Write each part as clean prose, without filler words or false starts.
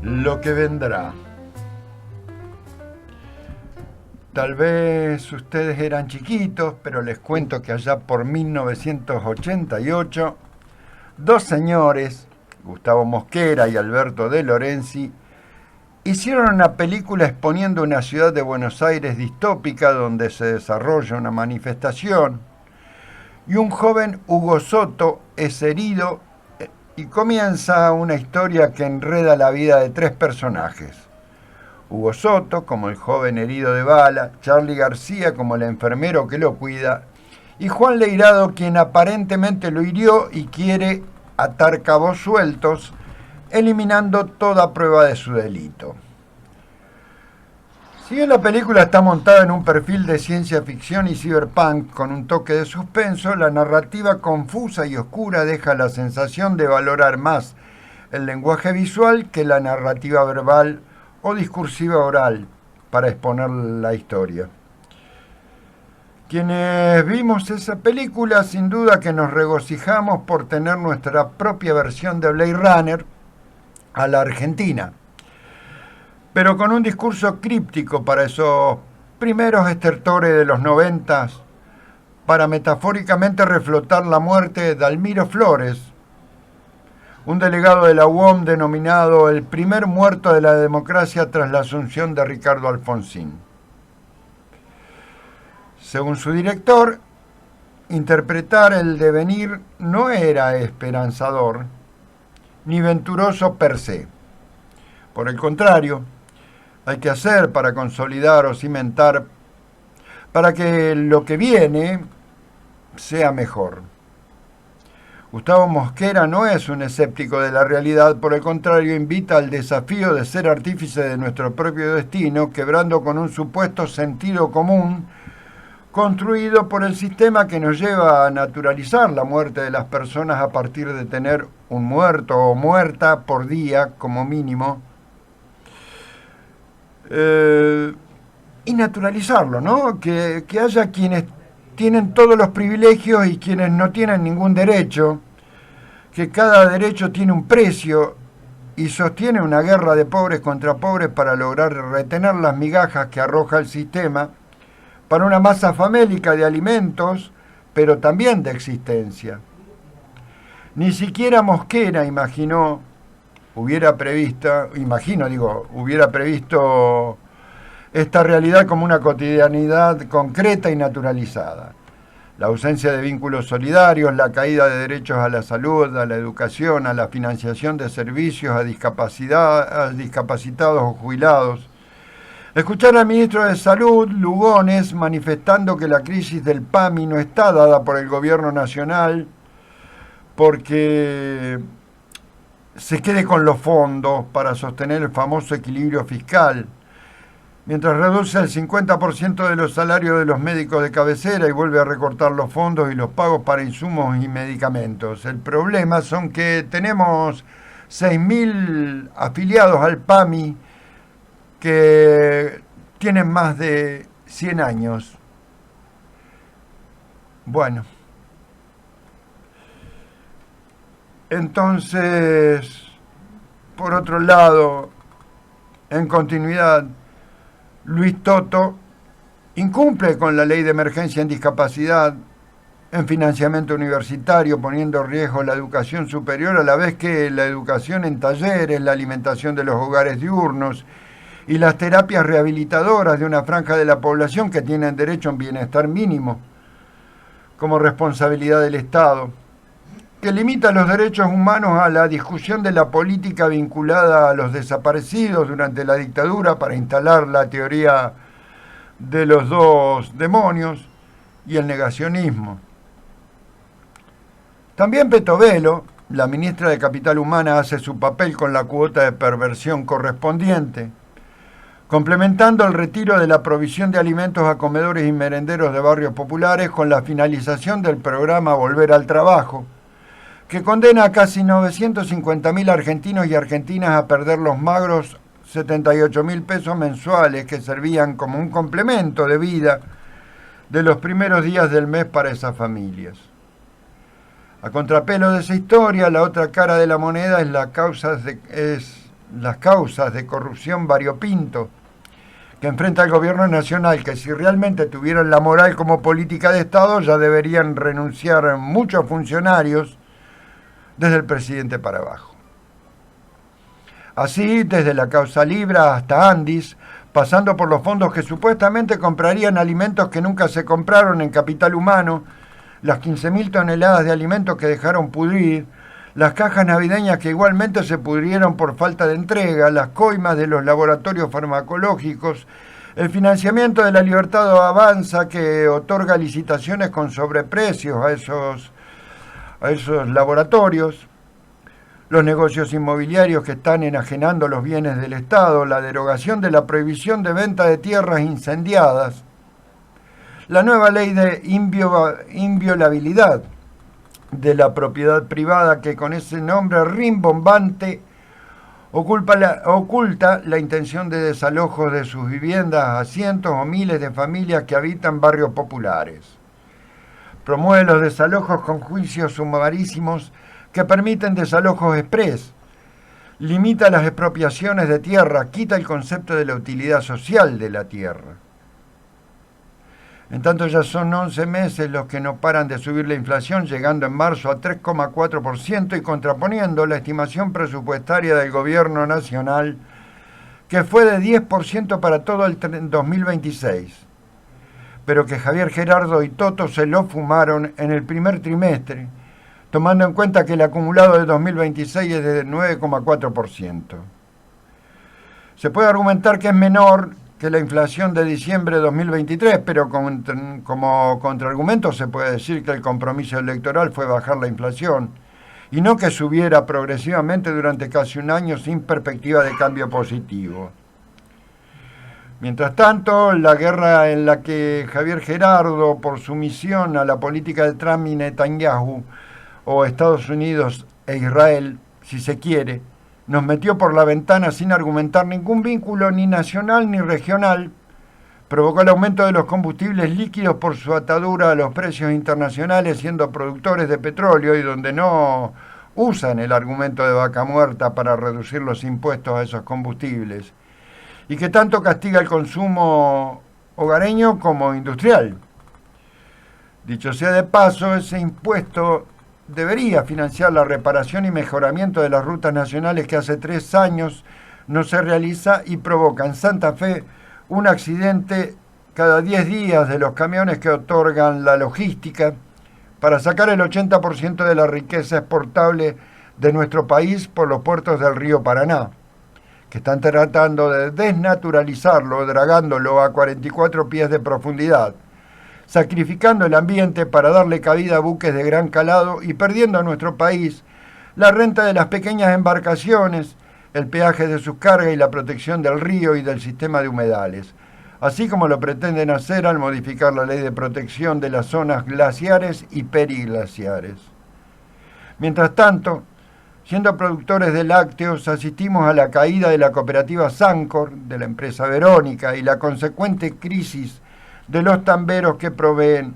Lo que vendrá. Tal vez ustedes eran chiquitos, pero les cuento que allá por 1988, dos señores, Gustavo Mosquera y Alberto De Lorenzi, hicieron una película exponiendo una ciudad de Buenos Aires distópica donde se desarrolla una manifestación y un joven Hugo Soto es herido y comienza una historia que enreda la vida de tres personajes. Hugo Soto como el joven herido de bala, Charly García como el enfermero que lo cuida y Juan Leirado quien aparentemente lo hirió y quiere atar cabos sueltos, eliminando toda prueba de su delito. Si bien la película está montada en un perfil de ciencia ficción y cyberpunk con un toque de suspenso, la narrativa confusa y oscura deja la sensación de valorar más el lenguaje visual que la narrativa verbal o discursiva oral para exponer la historia. Quienes vimos esa película, sin duda que nos regocijamos por tener nuestra propia versión de Blade Runner a la Argentina, pero con un discurso críptico para esos primeros estertores de los 90, para metafóricamente reflotar la muerte de Dalmiro Flores, un delegado de la UOM denominado el primer muerto de la democracia tras la asunción de Ricardo Alfonsín. Según su director, interpretar el devenir no era esperanzador ni venturoso per se. Por el contrario, hay que hacer para consolidar o cimentar para que lo que viene sea mejor. Gustavo Mosquera no es un escéptico de la realidad, por el contrario, invita al desafío de ser artífice de nuestro propio destino, quebrando con un supuesto sentido común construido por el sistema que nos lleva a naturalizar la muerte de las personas a partir de tener un muerto o muerta por día como mínimo. Y naturalizarlo, ¿no? Que haya quienes tienen todos los privilegios y quienes no tienen ningún derecho, que cada derecho tiene un precio y sostiene una guerra de pobres contra pobres para lograr retener las migajas que arroja el sistema para una masa famélica de alimentos, pero también de existencia. Ni siquiera Mosquera hubiera previsto esta realidad como una cotidianidad concreta y naturalizada. La ausencia de vínculos solidarios, la caída de derechos a la salud, a la educación, a la financiación de servicios a discapacitados o jubilados. Escuchar al ministro de Salud, Lugones, manifestando que la crisis del PAMI no está dada por el gobierno nacional porque se quede con los fondos para sostener el famoso equilibrio fiscal, mientras reduce el 50% de los salarios de los médicos de cabecera y vuelve a recortar los fondos y los pagos para insumos y medicamentos. El problema son que tenemos 6.000 afiliados al PAMI que tienen más de 100 años. Bueno, entonces, por otro lado, en continuidad, Luis Toto incumple con la ley de emergencia en discapacidad, en financiamiento universitario, poniendo en riesgo la educación superior, a la vez que la educación en talleres, la alimentación de los hogares diurnos y las terapias rehabilitadoras de una franja de la población que tienen derecho a un bienestar mínimo como responsabilidad del Estado, que limita los derechos humanos a la discusión de la política vinculada a los desaparecidos durante la dictadura para instalar la teoría de los dos demonios y el negacionismo. También Petovelo, la ministra de Capital Humana, hace su papel con la cuota de perversión correspondiente, complementando el retiro de la provisión de alimentos a comedores y merenderos de barrios populares con la finalización del programa Volver al Trabajo, que condena a casi 950.000 argentinos y argentinas a perder los magros 78.000 pesos mensuales que servían como un complemento de vida de los primeros días del mes para esas familias. A contrapelo de esa historia, la otra cara de la moneda es las causas de corrupción variopinto que enfrenta el gobierno nacional, que si realmente tuvieran la moral como política de Estado, ya deberían renunciar muchos funcionarios, desde el presidente para abajo. Así, desde la causa Libra hasta Andis, pasando por los fondos que supuestamente comprarían alimentos que nunca se compraron en capital humano, las 15.000 toneladas de alimentos que dejaron pudrir, las cajas navideñas que igualmente se pudrieron por falta de entrega, las coimas de los laboratorios farmacológicos, el financiamiento de la Libertad Avanza que otorga licitaciones con sobreprecios a esos laboratorios, los negocios inmobiliarios que están enajenando los bienes del Estado, la derogación de la prohibición de venta de tierras incendiadas, la nueva ley de inviolabilidad de la propiedad privada que con ese nombre rimbombante oculta la intención de desalojo de sus viviendas a cientos o miles de familias que habitan barrios populares. Promueve los desalojos con juicios sumarísimos que permiten desalojos exprés. Limita las expropiaciones de tierra, quita el concepto de la utilidad social de la tierra. En tanto, ya son 11 meses los que no paran de subir la inflación, llegando en marzo a 3,4% y contraponiendo la estimación presupuestaria del gobierno nacional, que fue de 10% para todo el 2026, pero que Javier Gerardo y Toto se lo fumaron en el primer trimestre, tomando en cuenta que el acumulado de 2026 es de 9,4%. Se puede argumentar que es menor que la inflación de diciembre de 2023, pero como contraargumento se puede decir que el compromiso electoral fue bajar la inflación y no que subiera progresivamente durante casi un año sin perspectiva de cambio positivo. Mientras tanto, la guerra en la que Javier Gerardo, por sumisión a la política de Trump y Netanyahu, o Estados Unidos e Israel, si se quiere, nos metió por la ventana sin argumentar ningún vínculo ni nacional ni regional, provocó el aumento de los combustibles líquidos por su atadura a los precios internacionales, siendo productores de petróleo y donde no usan el argumento de vaca muerta para reducir los impuestos a esos combustibles, y que tanto castiga el consumo hogareño como industrial. Dicho sea de paso, ese impuesto debería financiar la reparación y mejoramiento de las rutas nacionales que hace 3 años no se realiza y provoca en Santa Fe un accidente cada 10 días de los camiones que otorgan la logística para sacar el 80% de la riqueza exportable de nuestro país por los puertos del río Paraná, que están tratando de desnaturalizarlo, dragándolo a 44 pies de profundidad, sacrificando el ambiente para darle cabida a buques de gran calado y perdiendo a nuestro país la renta de las pequeñas embarcaciones, el peaje de sus cargas y la protección del río y del sistema de humedales, así como lo pretenden hacer al modificar la ley de protección de las zonas glaciares y periglaciares. Mientras tanto, siendo productores de lácteos, asistimos a la caída de la cooperativa Sancor, de la empresa Verónica, y la consecuente crisis de los tamberos que proveen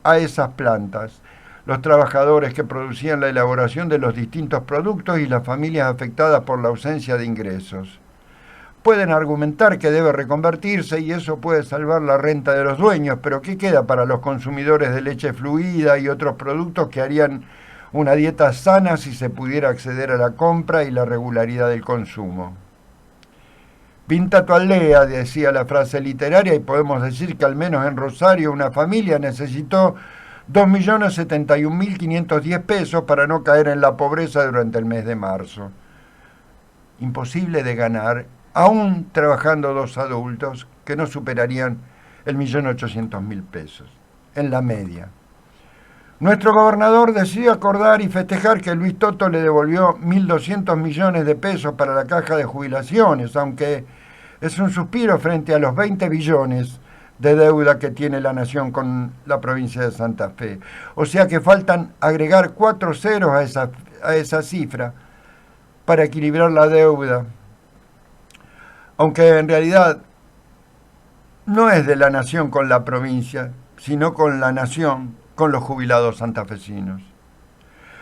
a esas plantas, los trabajadores que producían la elaboración de los distintos productos y las familias afectadas por la ausencia de ingresos. Pueden argumentar que debe reconvertirse y eso puede salvar la renta de los dueños, pero ¿qué queda para los consumidores de leche fluida y otros productos que harían una dieta sana si se pudiera acceder a la compra y la regularidad del consumo? Pinta tu aldea, decía la frase literaria, y podemos decir que al menos en Rosario una familia necesitó 2.071.510 pesos para no caer en la pobreza durante el mes de marzo. Imposible de ganar, aún trabajando 2 adultos que no superarían el 1.800.000 pesos, en la media. Nuestro gobernador decidió acordar y festejar que Luis Toto le devolvió 1.200 millones de pesos para la caja de jubilaciones, aunque es un suspiro frente a los 20 billones de deuda que tiene la nación con la provincia de Santa Fe. O sea que faltan agregar 4 ceros a esa cifra para equilibrar la deuda, aunque en realidad no es de la nación con la provincia, sino con la nación con los jubilados santafesinos.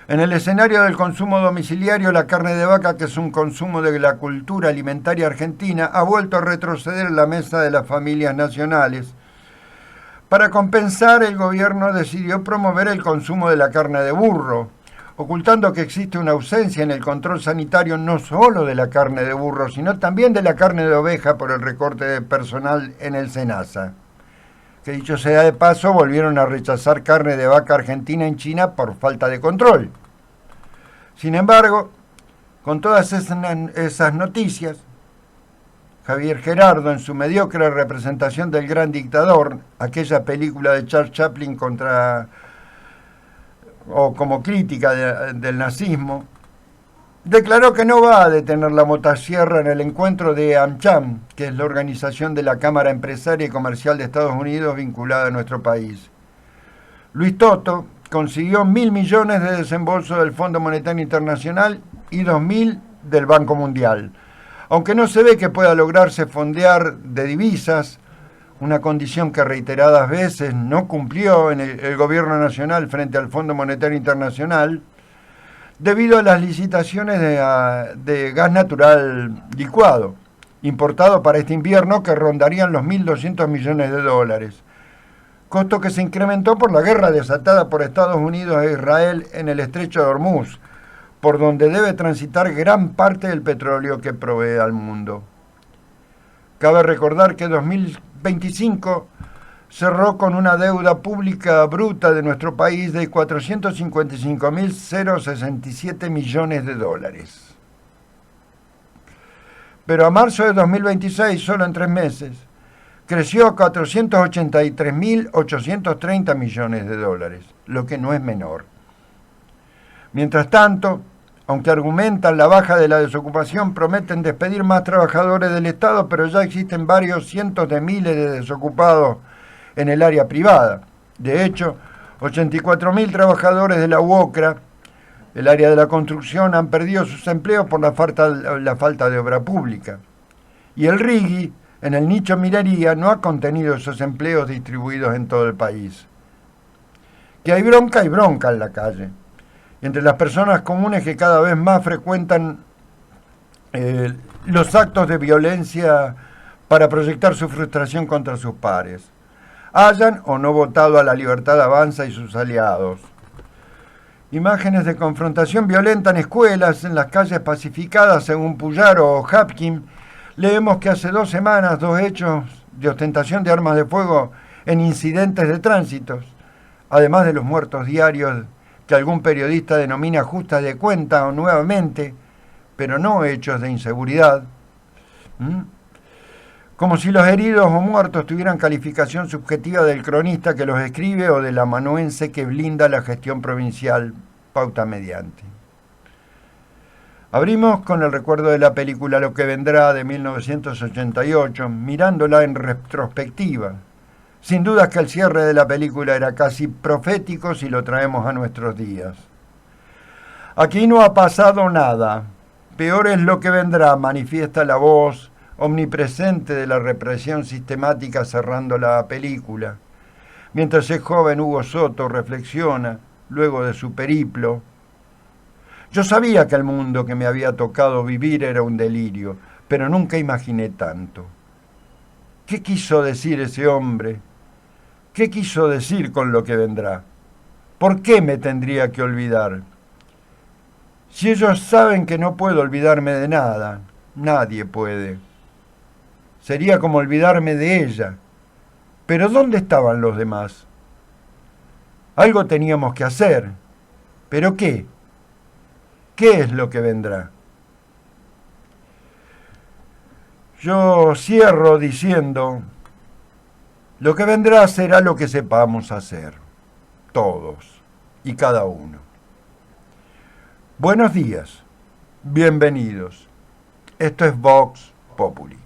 En el escenario del consumo domiciliario, la carne de vaca, que es un consumo de la cultura alimentaria argentina, ha vuelto a retroceder en la mesa de las familias nacionales. Para compensar, el gobierno decidió promover el consumo de la carne de burro, ocultando que existe una ausencia en el control sanitario no solo de la carne de burro, sino también de la carne de oveja por el recorte de personal en el SENASA. Que dicho sea de paso, volvieron a rechazar carne de vaca argentina en China por falta de control. Sin embargo, con todas esas noticias, Javier Gerardo, en su mediocre representación del Gran Dictador, aquella película de Charles Chaplin como crítica del nazismo, declaró que no va a detener la motosierra en el encuentro de AmCham, que es la organización de la Cámara Empresaria y Comercial de Estados Unidos vinculada a nuestro país. Luis Toto consiguió 1.000 millones de desembolso del Fondo Monetario Internacional y 2.000 del Banco Mundial. Aunque no se ve que pueda lograrse fondear de divisas, una condición que reiteradas veces no cumplió en el gobierno nacional frente al Fondo Monetario Internacional, debido a las licitaciones de gas natural licuado, importado para este invierno, que rondarían los 1.200 millones de dólares. Costo que se incrementó por la guerra desatada por Estados Unidos e Israel en el estrecho de Hormuz, por donde debe transitar gran parte del petróleo que provee al mundo. Cabe recordar que 2025 cerró con una deuda pública bruta de nuestro país de 455.067 millones de dólares. Pero a marzo de 2026, solo en 3 meses, creció a 483.830 millones de dólares, lo que no es menor. Mientras tanto, aunque argumentan la baja de la desocupación, prometen despedir más trabajadores del Estado, pero ya existen varios cientos de miles de desocupados en el área privada. De hecho, 84.000 trabajadores de la UOCRA, el área de la construcción, han perdido sus empleos por la falta de obra pública. Y el RIGI, en el nicho minería, no ha contenido esos empleos distribuidos en todo el país. Que hay bronca en la calle. Entre las personas comunes que cada vez más frecuentan los actos de violencia para proyectar su frustración contra sus pares, hayan o no votado a La Libertad Avanza y sus aliados. Imágenes de confrontación violenta en escuelas, en las calles pacificadas, según Puyaro o Hapkin. Leemos que hace 2 semanas 2 hechos de ostentación de armas de fuego en incidentes de tránsito, además de los muertos diarios que algún periodista denomina ajustes de cuenta o nuevamente, pero no hechos de inseguridad. Como si los heridos o muertos tuvieran calificación subjetiva del cronista que los escribe o del amanuense que blinda la gestión provincial, pauta mediante. Abrimos con el recuerdo de la película Lo que vendrá de 1988, mirándola en retrospectiva. Sin duda que el cierre de la película era casi profético si lo traemos a nuestros días. Aquí no ha pasado nada. Peor es lo que vendrá, manifiesta la voz omnipresente de la represión sistemática cerrando la película. Mientras el joven Hugo Soto reflexiona, luego de su periplo: yo sabía que el mundo que me había tocado vivir era un delirio, pero nunca imaginé tanto. ¿Qué quiso decir ese hombre? ¿Qué quiso decir con lo que vendrá? ¿Por qué me tendría que olvidar? Si ellos saben que no puedo olvidarme de nada, nadie puede. Sería como olvidarme de ella. Pero ¿dónde estaban los demás? Algo teníamos que hacer. ¿Pero qué? ¿Qué es lo que vendrá? Yo cierro diciendo: lo que vendrá será lo que sepamos hacer, todos y cada uno. Buenos días, bienvenidos. Esto es Vox Populi.